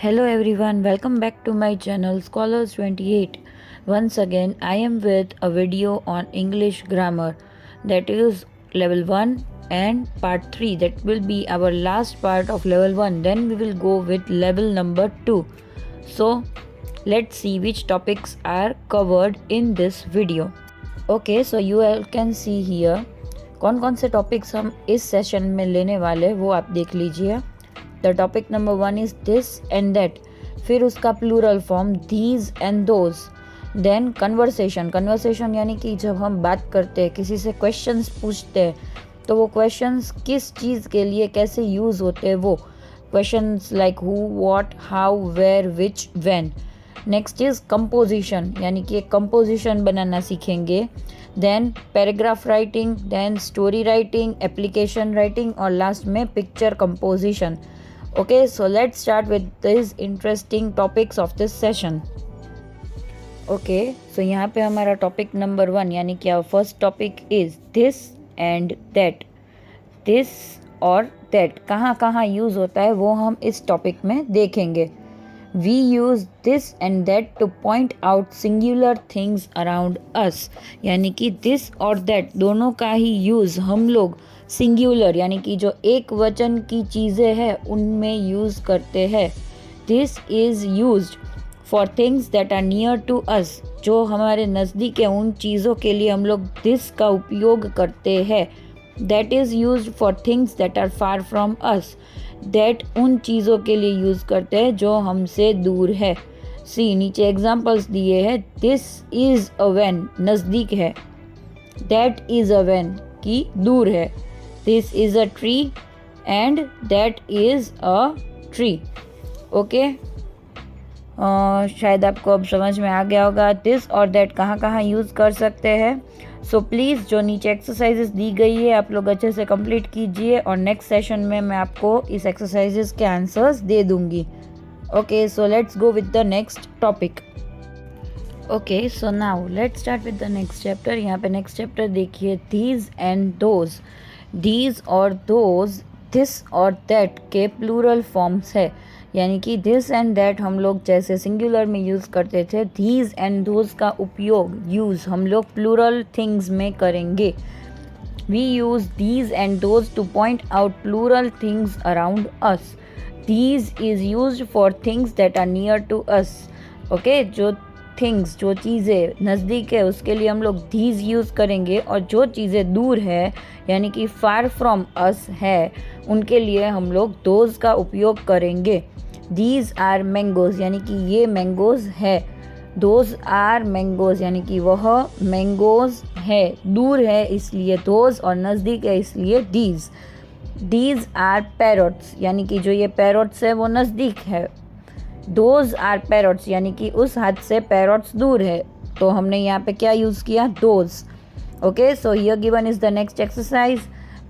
Hello everyone, welcome back to my channel Scholars 28. Once again, I am with a video on English grammar, that is level 1 and part 3. That will be our last part of level 1. Then we will go with level number 2. So let's see which topics are covered in this video. Okay, so you all can see here कौन कौन से topics हम इस session में लेने वाले वो आप देख लीजिए. The topic number 1 is this and that, फिर उसका plural form these and those. Then conversation यानी कि जब हम बात करते हैं, किसी से क्वेश्चंस पूछते हैं, तो वो क्वेश्चंस किस चीज़ के लिए कैसे यूज़ होते हैं, वो questions like who, what, how, where, which, when. Next is composition, यानी कि एक कंपोजिशन बनाना सीखेंगे. Then paragraph writing, then story writing, application writing और लास्ट में picture composition. Okay, so let's start with this interesting topics of this session. Okay, so यहाँ पे हमारा टॉपिक नंबर 1 यानी कि first topic is this and that. This और that कहाँ कहाँ यूज़ होता है वो हम इस टॉपिक में देखेंगे. We use this and that to point out singular things around us. यानी कि this और that दोनों का ही यूज़ हम लोग सिंगुलर यानी कि जो एक वचन की चीज़ें हैं उनमें यूज़ करते हैं. This is used for things that are near to us. जो हमारे नज़दीक है उन चीज़ों के लिए हम लोग this का उपयोग करते हैं. That is used for things that are far from us. That उन चीज़ों के लिए यूज़ करते हैं जो हमसे दूर है. सी नीचे एग्जाम्पल्स दिए हैं. दिस इज़ अ वैन, नज़दीक है. दैट इज़ अ वैन, की दूर है. This is a tree and that is a tree. Okay, शायद आपको अब समझ में आ गया होगा दिस और दैट कहाँ कहाँ यूज़ कर सकते हैं. सो प्लीज़ जो नीचे एक्सरसाइजेस दी गई है आप लोग अच्छे से कंप्लीट कीजिए और नेक्स्ट सेशन में मैं आपको इस एक्सरसाइजेस के आंसर्स दे दूंगी. Okay, so let's go with the next topic. Okay, so now let's start with the next chapter. यहाँ पे नेक्स्ट चैप्टर देखिए, दीज एंड दोज. दीज और दोज दिस और दैट के प्लूरल फॉर्म्स है. यानी कि दिस एंड दैट हम लोग जैसे सिंगुलर में यूज़ करते थे, दीज एंड दोज का उपयोग यूज़ हम लोग प्लूरल थिंग्स में करेंगे. We use these and those to point out plural things around us. These is used for things that are near to us. Okay, जो थिंग्स, जो चीज़ें नज़दीक है उसके लिए हम लोग दीज यूज़ करेंगे और जो चीज़ें दूर है यानी कि फार फ्रॉम अस है उनके लिए हम लोग दोज का उपयोग करेंगे. दीज आर मैंगोज यानी कि ये मैंगोज है. दोज आर मैंगोज यानी कि वह मैंगोज है. दूर है इसलिए दोज और नज़दीक है इसलिए दीज. दीज आर पैरट्स यानी कि जो ये पैरट्स है वो नज़दीक है. दोज आर पैरट्स यानी कि उस हद से पैरट्स दूर है, तो हमने यहाँ पे क्या यूज़ किया, those. Okay, so here given is the next exercise.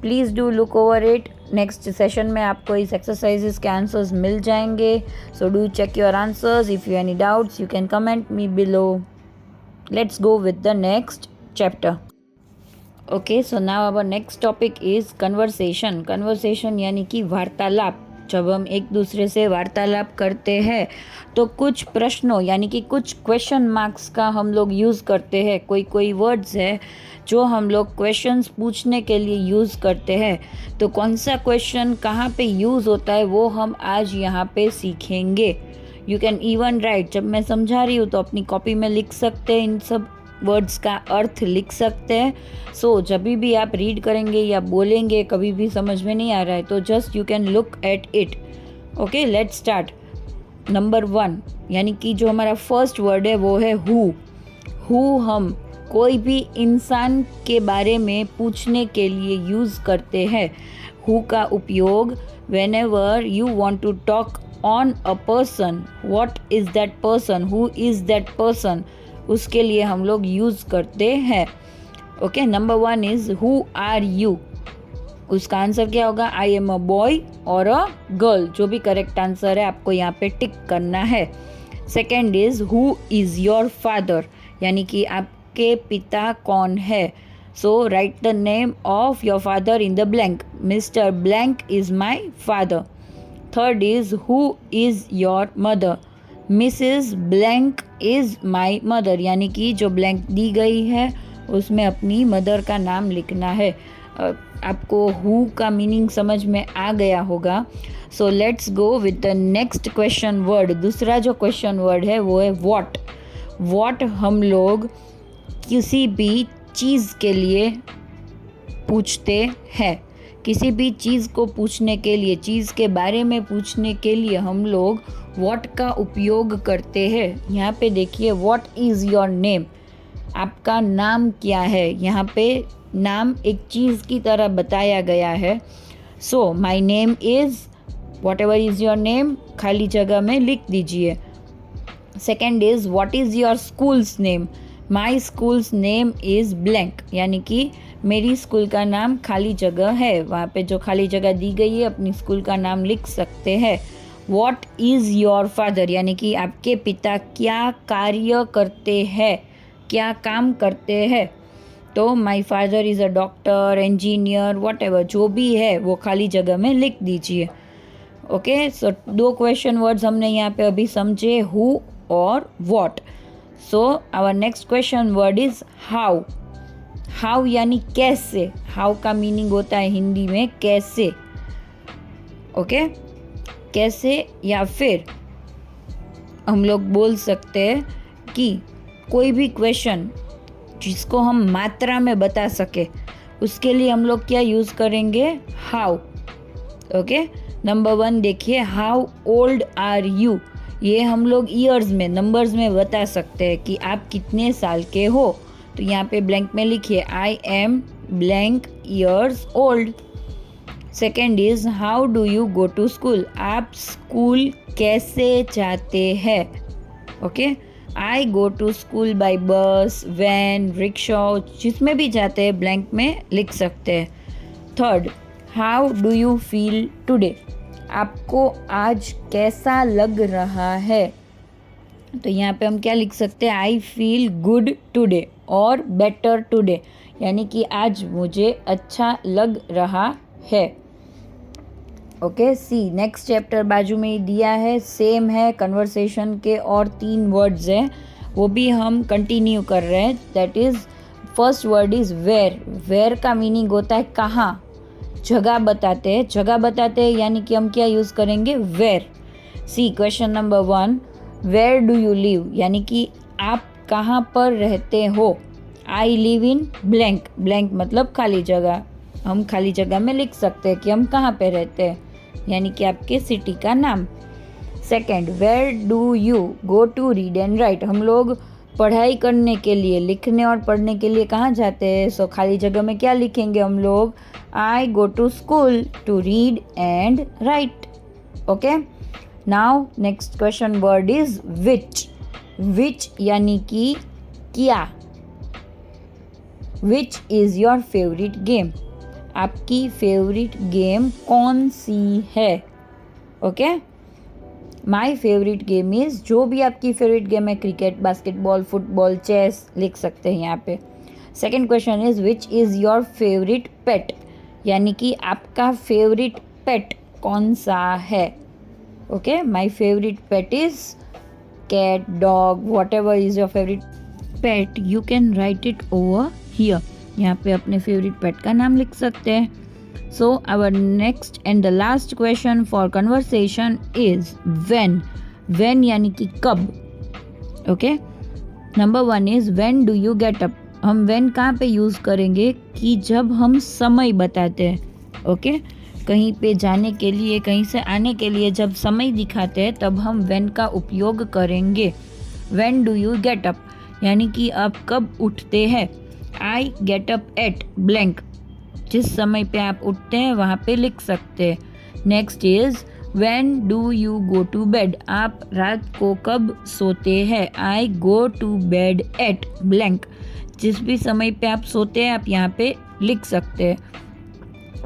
Please do look over it. Next session में आपको इस एक्सरसाइजेस के आंसर्स मिल जाएंगे. So do check your answers. If you any doubts you can comment me below. Let's go with the next chapter. Okay, so now our next topic is conversation. Conversation यानी कि वार्तालाप. जब हम एक दूसरे से वार्तालाप करते हैं तो कुछ प्रश्नों यानी कि कुछ क्वेश्चन मार्क्स का हम लोग यूज़ करते हैं. कोई वर्ड्स है जो हम लोग क्वेश्चंस पूछने के लिए यूज़ करते हैं. तो कौन सा क्वेश्चन कहाँ पे यूज़ होता है वो हम आज यहाँ पे सीखेंगे. यू कैन इवन राइट, जब मैं समझा रही हूँ तो अपनी कॉपी में लिख सकते हैं, इन सब वर्ड्स का अर्थ लिख सकते हैं. सो जब भी आप रीड करेंगे या बोलेंगे कभी भी समझ में नहीं आ रहा है तो just you can look at it. Okay, let's start. Number 1 यानी कि जो हमारा फर्स्ट वर्ड है वो है हु. हु हम कोई भी इंसान के बारे में पूछने के लिए यूज़ करते हैं. हु का उपयोग whenever you want to talk on a person. What is that person, who is that person, उसके लिए हम लोग यूज़ करते हैं. Okay, number 1 is who are you. उसका आंसर क्या होगा, आई एम अ बॉय और अ गर्ल. जो भी करेक्ट आंसर है आपको यहाँ पे टिक करना है. Second is who is your father यानी कि आपके पिता कौन है. So write the name of your father in the blank. Mister blank is my father. Third is who is your mother, missus blank is my mother, यानी कि जो blank दी गई है उसमें अपनी मदर का नाम लिखना है। आपको हु का मीनिंग समझ में आ गया होगा। सो let's go with the next question word. दूसरा जो क्वेश्चन वर्ड है वो है व्हाट। व्हाट हम लोग किसी भी चीज़ के लिए पूछते हैं। किसी भी चीज़ को पूछने के लिए, चीज़ के बारे में पूछने के लिए हम लोग व्हाट का उपयोग करते हैं। यहाँ पे देखिए, व्हाट इज़ योर नेम, आपका नाम क्या है। यहाँ पे नाम एक चीज़ की तरह बताया गया है। So my name is, whatever is your name खाली जगह में लिख दीजिए। Second is what is your school's name, my school's name is blank, यानी कि मेरी स्कूल का नाम खाली जगह है। वहाँ पे जो खाली जगह दी गई है अपनी स्कूल का नाम लिख सकते हैं। व्हाट इज़ योर फादर, यानी कि आपके पिता क्या कार्य करते हैं, क्या काम करते हैं। तो my father is a doctor, engineer, what ever जो भी है वो खाली जगह में लिख दीजिए। ओके, सो 2 क्वेश्चन वर्ड्स हमने यहाँ पे अभी समझे, हु और what. So our next question word is how. How यानी कैसे। हाउ का मीनिंग होता है हिंदी में कैसे। ओके, कैसे, या फिर हम लोग बोल सकते हैं कि कोई भी क्वेश्चन जिसको हम मात्रा में बता सके उसके लिए हम लोग क्या यूज़ करेंगे, हाउ। ओके, नंबर 1 देखिए, हाउ ओल्ड आर यू। ये हम लोग ईयर्स में, नंबर्स में बता सकते हैं कि आप कितने साल के हो। तो यहाँ पे ब्लैंक में लिखिए I am blank years old. Second is how do you go to school, आप स्कूल कैसे जाते हैं। Okay, I go to school by bus, van, rickshaw, जिसमें भी जाते हैं ब्लैंक में लिख सकते हैं। Third, how do you feel today, आपको आज कैसा लग रहा है। तो यहाँ पे हम क्या लिख सकते हैं, आई फील गुड टुडे और बेटर टुडे, यानी कि आज मुझे अच्छा लग रहा है। ओके, सी नेक्स्ट चैप्टर बाजू में ही दिया है, सेम है, कन्वर्सेशन के और 3 वर्ड्स हैं, वो भी हम कंटिन्यू कर रहे हैं। That is first word is where. Where का मीनिंग होता है कहाँ, जगह बताते हैं। जगह बताते हैं यानी कि हम क्या यूज़ करेंगे, where. See question number 1, where do you live, यानी कि आप कहाँ पर रहते हो। I live in blank, blank मतलब खाली जगह। हम खाली जगह में लिख सकते हैं कि हम कहाँ पे रहते हैं, यानी कि आपके सिटी का नाम। Second, where do you go to read and write, हम लोग पढ़ाई करने के लिए, लिखने और पढ़ने के लिए कहाँ जाते हैं। सो खाली जगह में क्या लिखेंगे हम लोग, I go to school to read and write. Okay, now next question word is which. Which यानी कि क्या। Which is your favourite game, आपकी फेवरेट गेम कौन सी है। Okay, my favourite game is, जो भी आपकी फेवरेट गेम है, क्रिकेट, बास्केटबॉल, फुटबॉल, चेस लिख सकते हैं यहाँ पे। Second question is which is your favourite pet, यानी कि आपका फेवरेट पेट कौन सा है। Okay, my favourite pet is cat, dog, whatever is your favourite pet, you can write it over here. यहाँ पे अपने फेवरेट पेट का नाम लिख सकते हैं। So our next and the last question for conversation is when. When यानी कि कब। Okay, number 1 is when do you get up. हम व्हेन कहाँ पे यूज़ करेंगे, कि जब हम समय बताते हैं। ओके, कहीं पे जाने के लिए, कहीं से आने के लिए जब समय दिखाते हैं तब हम व्हेन का उपयोग करेंगे। When do you get up, यानी कि आप कब उठते हैं। I get up at blank, जिस समय पे आप उठते हैं वहाँ पे लिख सकते हैं। Next is when do you go to bed, आप रात को कब सोते हैं। I go to bed at blank, जिस भी समय पे आप सोते हैं आप यहाँ पे लिख सकते हैं।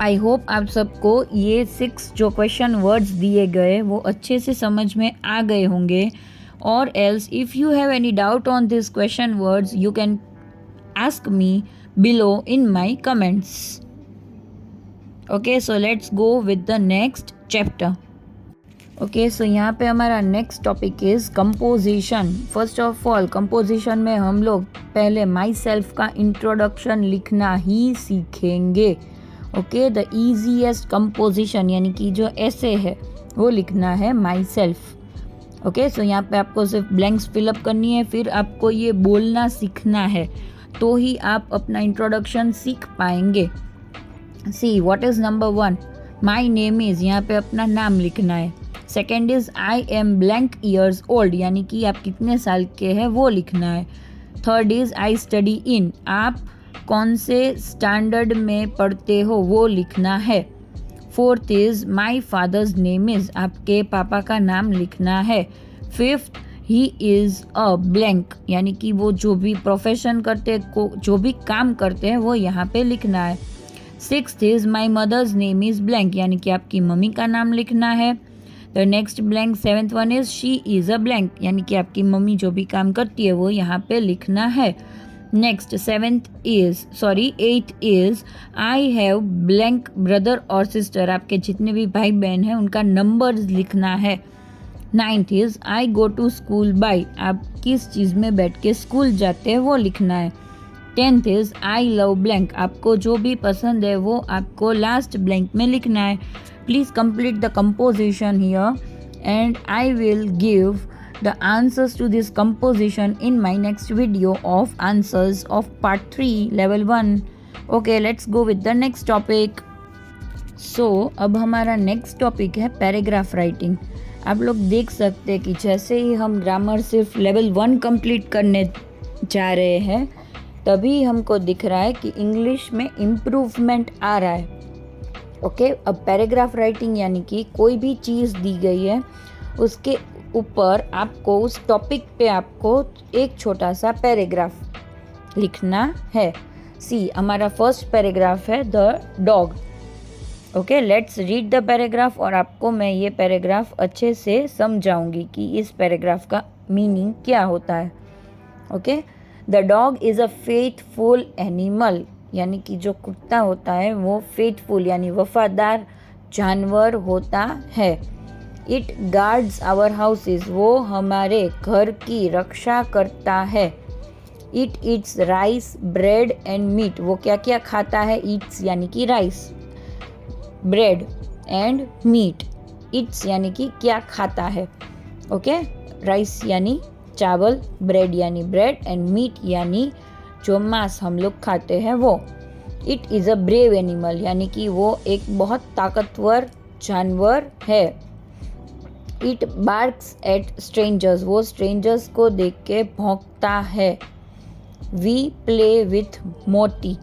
आई होप आप सबको ये 6 जो क्वेश्चन वर्ड्स दिए गए वो अच्छे से समझ में आ गए होंगे। और else if you have any doubt on this question words you can ask me below in my comments. Okay, so let's go with the next chapter. Okay, so यहाँ पे हमारा next topic is composition. First of all composition में हम लोग पहले my self का introduction लिखना ही सीखेंगे। ओके, द ईजीएस्ट कंपोजिशन यानी कि जो ऐसे है वो लिखना है माई सेल्फ। ओके, सो यहाँ पे आपको सिर्फ ब्लैंक्स फिलअप करनी है, फिर आपको ये बोलना सीखना है, तो ही आप अपना इंट्रोडक्शन सीख पाएंगे। See what is number 1, my name is, यहाँ पे अपना नाम लिखना है। Second is I am blank years old, यानी कि आप कितने साल के हैं वो लिखना है। थर्ड इज आई स्टडी इन, आप कौन से स्टैंडर्ड में पढ़ते हो वो लिखना है। Fourth is my father's name is, आपके पापा का नाम लिखना है। Fifth he is a blank, यानी कि वो जो भी प्रोफेशन करते जो भी काम करते हैं वो यहाँ पे लिखना है। Sixth is my mother's name is blank, यानी कि आपकी मम्मी का नाम लिखना है। The next blank seventh one is she is a blank, यानी कि आपकी मम्मी जो भी काम करती है वो यहाँ पे लिखना है। Next eighth is I have blank brother और सिस्टर, आपके जितने भी भाई बहन हैं उनका नंबर लिखना है। Ninth is I go to school by, आप किस चीज़ में बैठ के स्कूल जाते हैं वो लिखना है। 10th is I love blank, आपको जो भी पसंद है वो आपको लास्ट ब्लैंक में लिखना है। Please complete the composition here and I will give the answers to this composition in my next video of answers of part 3 level 1. Okay, let's go with the next topic. So अब हमारा next topic है paragraph writing. आप लोग देख सकते हैं कि जैसे ही हम ग्रामर सिर्फ लेवल 1 कंप्लीट करने जा रहे हैं तभी हमको दिख रहा है कि इंग्लिश में इम्प्रूवमेंट आ रहा है। ओके, अब पैराग्राफ राइटिंग यानी कि कोई भी चीज़ दी गई है उसके ऊपर आपको उस टॉपिक पे आपको एक छोटा सा पैराग्राफ लिखना है। सी हमारा फर्स्ट पैराग्राफ है the dog. Okay, let's read the paragraph और आपको मैं ये पैराग्राफ अच्छे से समझाऊंगी कि इस पैराग्राफ का मीनिंग क्या होता है। Okay, the dog is a faithful animal, यानी कि जो कुत्ता होता है वो फेथफुल यानी वफादार जानवर होता है। इट गार्ड्स आवर हाउसेज, वो हमारे घर की रक्षा करता है। It eats rice bread and meat, वो क्या क्या खाता है, ईट्स यानी कि rice, bread and meat, eats यानी कि क्या खाता है। ओके, राइस यानी चावल, ब्रेड यानी ब्रेड एंड मीट यानी जो मांस हम लोग खाते हैं वो। It is a brave animal, यानी कि वो एक बहुत ताकतवर जानवर है। इट बार्क्स एट स्ट्रेंजर्स, वो स्ट्रेंजर्स को देख के भौंकता है। वी प्ले विथ मोती,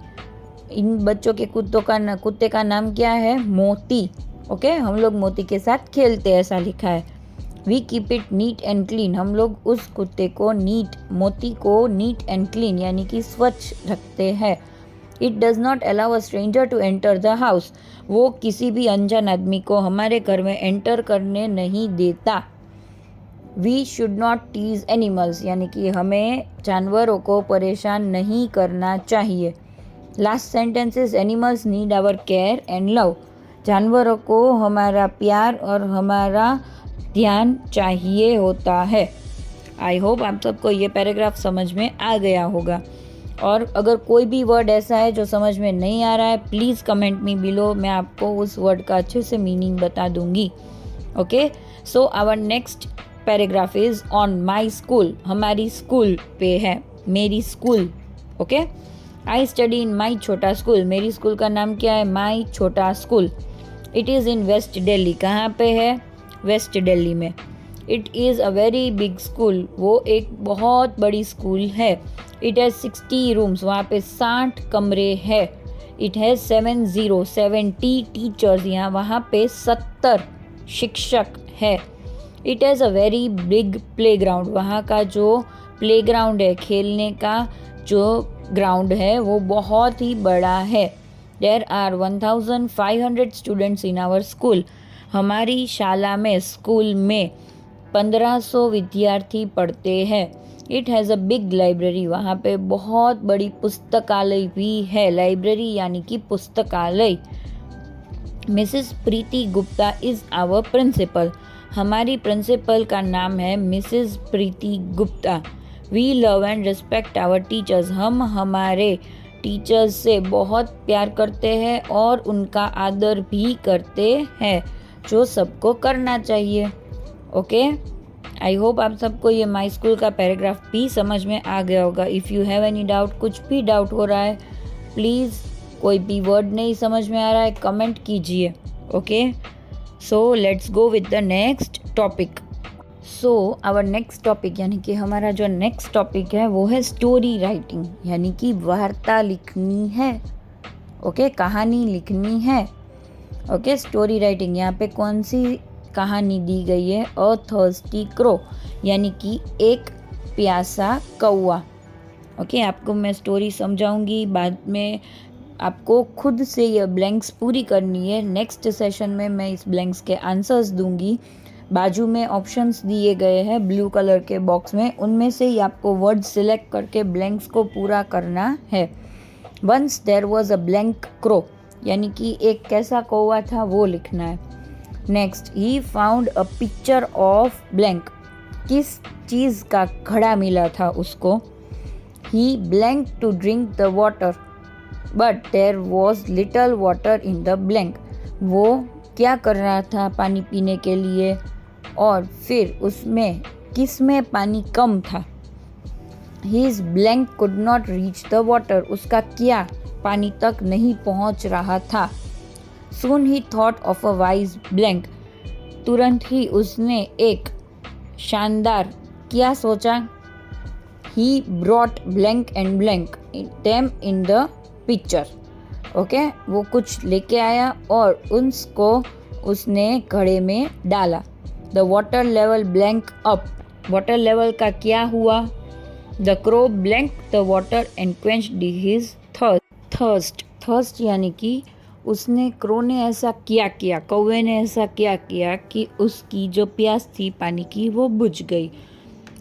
इन बच्चों के कुत्ते का नाम क्या है, मोती। ओके, हम लोग मोती के साथ खेलते हैं, ऐसा लिखा है। We keep it neat and clean, हम लोग उस कुत्ते को मोती को नीट एंड क्लीन यानी कि स्वच्छ रखते हैं। It does not allow a stranger to enter the house, वो किसी भी अनजान आदमी को हमारे घर में एंटर करने नहीं देता। We should not tease animals, यानी कि हमें जानवरों को परेशान नहीं करना चाहिए। Last sentence is animals need our care and love, जानवरों को हमारा प्यार और हमारा ध्यान चाहिए होता है। आई होप आप सबको ये पैराग्राफ समझ में आ गया होगा, और अगर कोई भी वर्ड ऐसा है जो समझ में नहीं आ रहा है प्लीज़ कमेंट मी बिलो, मैं आपको उस वर्ड का अच्छे से मीनिंग बता दूंगी। Okay, so our next paragraph is on my school, हमारी स्कूल पे है, मेरी school. Okay, I study in my छोटा स्कूल, मेरी स्कूल का नाम क्या है, माई छोटा school. It is in west Delhi, कहाँ पे है, वेस्ट दिल्ली में। It is a very big school, वो एक बहुत बड़ी स्कूल है। इट हैज़ 60 रूम्स, वहाँ पे 60 कमरे हैं। इट हैज़ 70 टीचर्स, यहाँ वहाँ पे 70 शिक्षक है। It has a very big play ground, वहाँ का जो प्ले ग्राउंड है, खेलने का जो ग्राउंड है वो बहुत ही बड़ा है। There are 1500 students in our school, हमारी शाला में स्कूल में 1500 विद्यार्थी पढ़ते हैं। It has a big library, वहाँ पे बहुत बड़ी पुस्तकालय भी है, लाइब्रेरी यानी कि पुस्तकालय। Mrs Preeti Gupta is our principal, हमारी प्रिंसिपल का नाम है Mrs Preeti Gupta. We love and respect our teachers. हम हमारे टीचर्स से बहुत प्यार करते हैं और उनका आदर भी करते हैं, जो सबको करना चाहिए। ओके, आई होप आप सबको ये माई स्कूल का पैराग्राफ भी समझ में आ गया होगा। If you have any doubt, कुछ भी डाउट हो रहा है, प्लीज़, कोई भी वर्ड नहीं समझ में आ रहा है, कमेंट कीजिए। Okay, so let's go with the next topic. So our next topic यानी कि हमारा जो नेक्स्ट टॉपिक है वो है स्टोरी राइटिंग, यानी कि वार्ता लिखनी है। ओके, कहानी लिखनी है। Okay, story writing. यहाँ पे कौन सी कहानी दी गई है? अ थर्स्टी क्रो, यानी कि एक प्यासा कौवा। ओके, आपको मैं स्टोरी समझाऊंगी, बाद में आपको खुद से ये ब्लैंक्स पूरी करनी है। नेक्स्ट सेशन में मैं इस ब्लैंक्स के आंसर्स दूंगी। बाजू में ऑप्शंस दिए गए हैं ब्लू कलर के बॉक्स में, उनमें से ही आपको वर्ड सिलेक्ट करके ब्लैंक्स को पूरा करना है। Once there was a blank crow, यानी कि एक कैसा कौवा था वो लिखना है। Next, he found a picture of blank, किस चीज़ का घड़ा मिला था उसको। He blank to drink the water but there was little water in the blank, वो क्या कर रहा था पानी पीने के लिए और फिर उसमें किस में पानी कम था। His blank could not reach the water, उसका क्या पानी तक नहीं पहुंच रहा था। Soon he thought of a wise blank, तुरंत ही उसने एक शानदार क्या सोचा। He brought blank and blank them in the picture. Okay, वो कुछ लेके आया और उसको उसने घड़े में डाला। The water level blank up, water level का क्या हुआ। The crow blank the water and quenched his thirst, यानी कि उसने, क्रो ने ऐसा किया, कौवे ने ऐसा किया कि उसकी जो प्यास थी पानी की वो बुझ गई।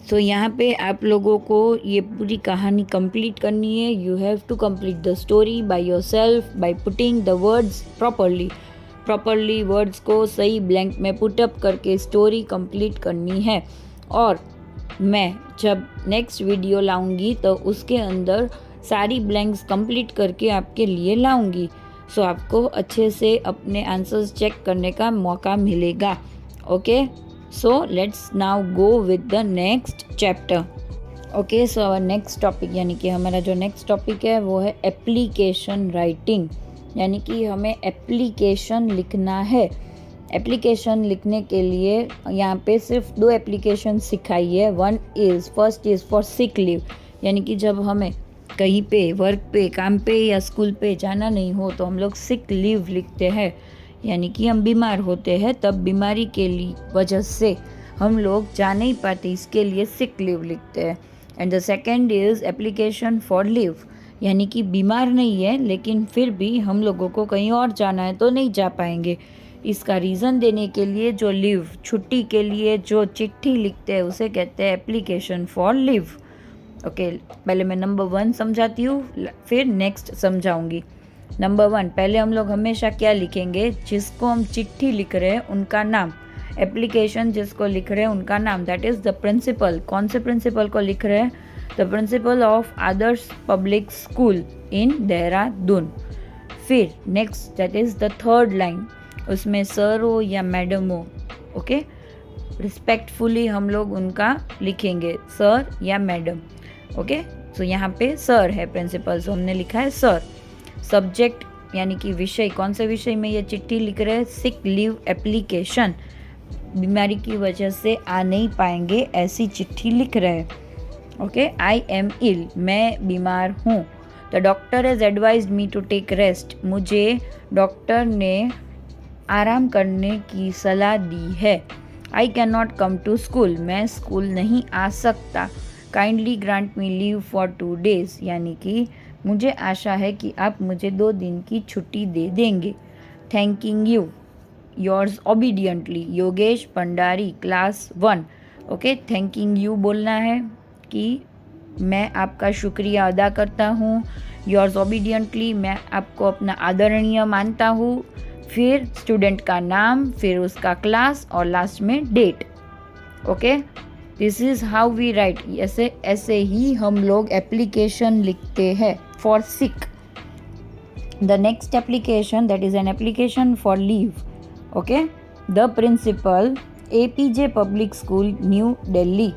तो यहाँ पे आप लोगों को ये पूरी कहानी कंप्लीट करनी है। You have to complete the story by yourself by putting the words properly words को सही ब्लैंक में पुटअप करके स्टोरी कंप्लीट करनी है। और मैं जब नेक्स्ट वीडियो लाऊंगी तो उसके अंदर सारी ब्लैंक्स कंप्लीट करके आपके लिए लाऊंगी। सो आपको अच्छे से अपने आंसर्स चेक करने का मौका मिलेगा। Okay, so let's now go with the next chapter. Okay, so our next topic यानी कि हमारा जो नेक्स्ट टॉपिक है वो है एप्लीकेशन राइटिंग, यानी कि हमें एप्लीकेशन लिखना है। एप्लीकेशन लिखने के लिए यहाँ पे सिर्फ 2 एप्लीकेशन सिखाई है। First is for sick leave, यानी कि जब हमें कहीं पे वर्क पे, काम पे या स्कूल पे जाना नहीं हो तो हम लोग सिक लीव लिखते हैं, यानी कि हम बीमार होते हैं तब बीमारी के लिए वजह से हम लोग जा नहीं पाते, इसके लिए सिक लीव लिखते हैं। And the second is application for leave, यानी कि बीमार नहीं है लेकिन फिर भी हम लोगों को कहीं और जाना है तो नहीं जा पाएंगे। इसका रीज़न देने के लिए जो लीव, छुट्टी के लिए जो चिट्ठी लिखते हैं उसे कहते हैं एप्लीकेशन फॉर लीव। ओके, पहले मैं नंबर 1 समझाती हूँ, फिर नेक्स्ट समझाऊँगी। नंबर 1, पहले हम लोग हमेशा क्या लिखेंगे, जिसको हम चिट्ठी लिख रहे हैं उनका नाम, एप्लीकेशन जिसको लिख रहे हैं उनका नाम, दैट इज़ द प्रिंसिपल। कौन से प्रिंसिपल को लिख रहे हैं? The principal of Adarsh public school in Dehradun. फिर next, that is the third line, उसमें सर हो या मैडम हो। ओके, रिस्पेक्टफुली हम लोग उनका लिखेंगे, सर या मैडम। ओके, सो यहाँ पे सर है प्रिंसिपल, सो हमने लिखा है सर। सब्जेक्ट यानी कि विषय, कौन से विषय में ये चिट्ठी लिख रहे हैं? सिक लीव एप्लीकेशन, बीमारी की वजह से आ नहीं पाएंगे ऐसी चिट्ठी लिख रहे हैं। ओके, आई एम इल, मैं बीमार हूँ। The doctor has advised me to take rest, मुझे डॉक्टर ने आराम करने की सलाह दी है। I can not come to school, मैं स्कूल नहीं आ सकता। Kindly grant me leave for 2 days, यानी कि मुझे आशा है कि आप मुझे 2 दिन की छुट्टी दे देंगे। Thanking you, yours obediently, Yogesh Bhandari, class 1। Okay, thanking you बोलना है कि मैं आपका शुक्रिया अदा करता हूँ। योर्स ओबीडियंटली, मैं आपको अपना आदरणीय मानता हूँ। फिर स्टूडेंट का नाम, फिर उसका क्लास और लास्ट में date. Okay, this is how we write. ऐसे ही हम लोग एप्लीकेशन लिखते हैं for sick. The next application, that is an application for leave. Okay, the principal, APJ public school, New Delhi,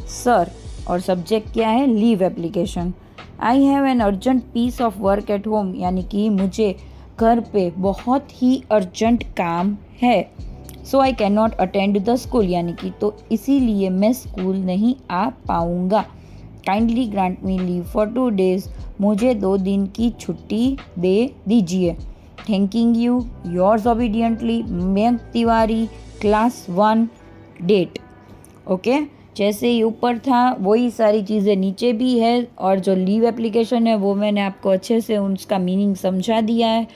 sir, और सब्जेक्ट क्या है, leave application. I have an urgent piece of work at home, यानी कि मुझे घर पे बहुत ही अर्जेंट काम है। So I can not attend the school, यानी कि तो इसीलिए मैं स्कूल नहीं आ पाऊँगा। Kindly grant me leave for 2 days, मुझे 2 दिन की छुट्टी दे दीजिए। Thanking you, yours obediently, Mayank Tiwari, class 1, date. Okay, जैसे ही ऊपर था वही सारी चीज़ें नीचे भी है, और जो लीव एप्लीकेशन है वो मैंने आपको अच्छे से उसका मीनिंग समझा दिया है।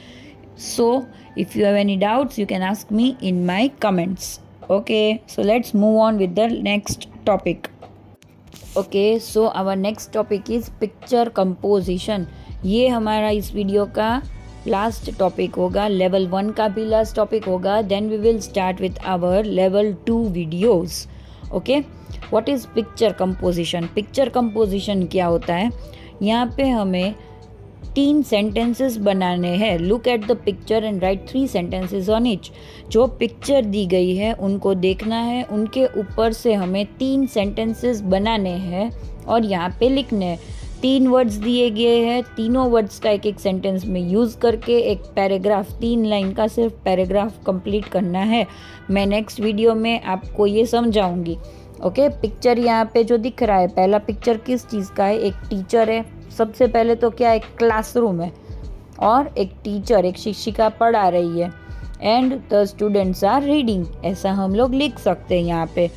So if you have any doubts you can ask me in my comments. Okay, so let's move on with the next topic. Okay, so our next topic is picture composition. ये हमारा इस video का last topic होगा, level 1 का भी last topic होगा। Then we will start with our level 2 videos. Okay, what is picture composition? Picture composition क्या होता है? यहाँ पे हमें 3 सेंटेंसेस बनाने हैं। Look at the picture and right 3 sentences on etch. जो पिक्चर दी गई है उनको देखना है, उनके ऊपर से हमें 3 सेंटेंसेस बनाने हैं और यहाँ पे लिखने हैं। 3 वर्ड्स दिए गए हैं, तीनों वर्ड्स का एक सेंटेंस में यूज़ करके एक पैराग्राफ, 3 लाइन का सिर्फ पैराग्राफ कंप्लीट करना है। मैं नेक्स्ट वीडियो में आपको ये समझाऊंगी। ओके, पिक्चर यहाँ पे जो दिख रहा है, पहला पिक्चर किस चीज़ का है? एक टीचर है। सबसे पहले तो क्या, एक क्लासरूम है और एक टीचर, एक शिक्षिका पढ़ा रही है, and the students are reading, ऐसा हम लोग लिख सकते हैं यहाँ पे।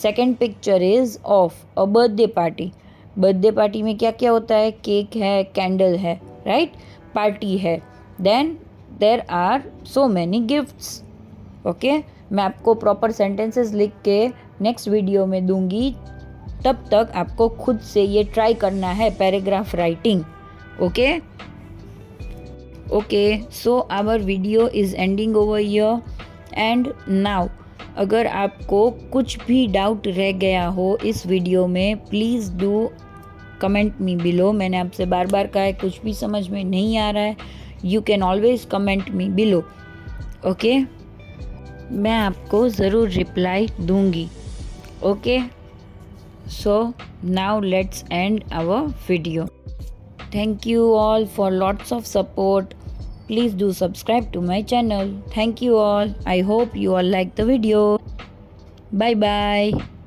Second picture is of a birthday party. Birthday party में क्या क्या होता है? केक है, कैंडल है, राइट, पार्टी है। Then there are so many gifts. Okay, मैं आपको प्रॉपर सेंटेंसेस लिख के नेक्स्ट वीडियो में दूंगी, तब तक आपको खुद से ये ट्राई करना है paragraph writing. Okay okay, so our video is ending over here and now. अगर आपको कुछ भी डाउट रह गया हो इस वीडियो में, please do comment me below. मैंने आपसे बार बार कहा है, कुछ भी समझ में नहीं आ रहा है, you can always comment me below. Okay, मैं आपको ज़रूर रिप्लाई दूंगी। Okay, so now let's end our video. Thank you all for lots of support. Please do subscribe to my channel. Thank you all. I hope you all like the video. Bye bye.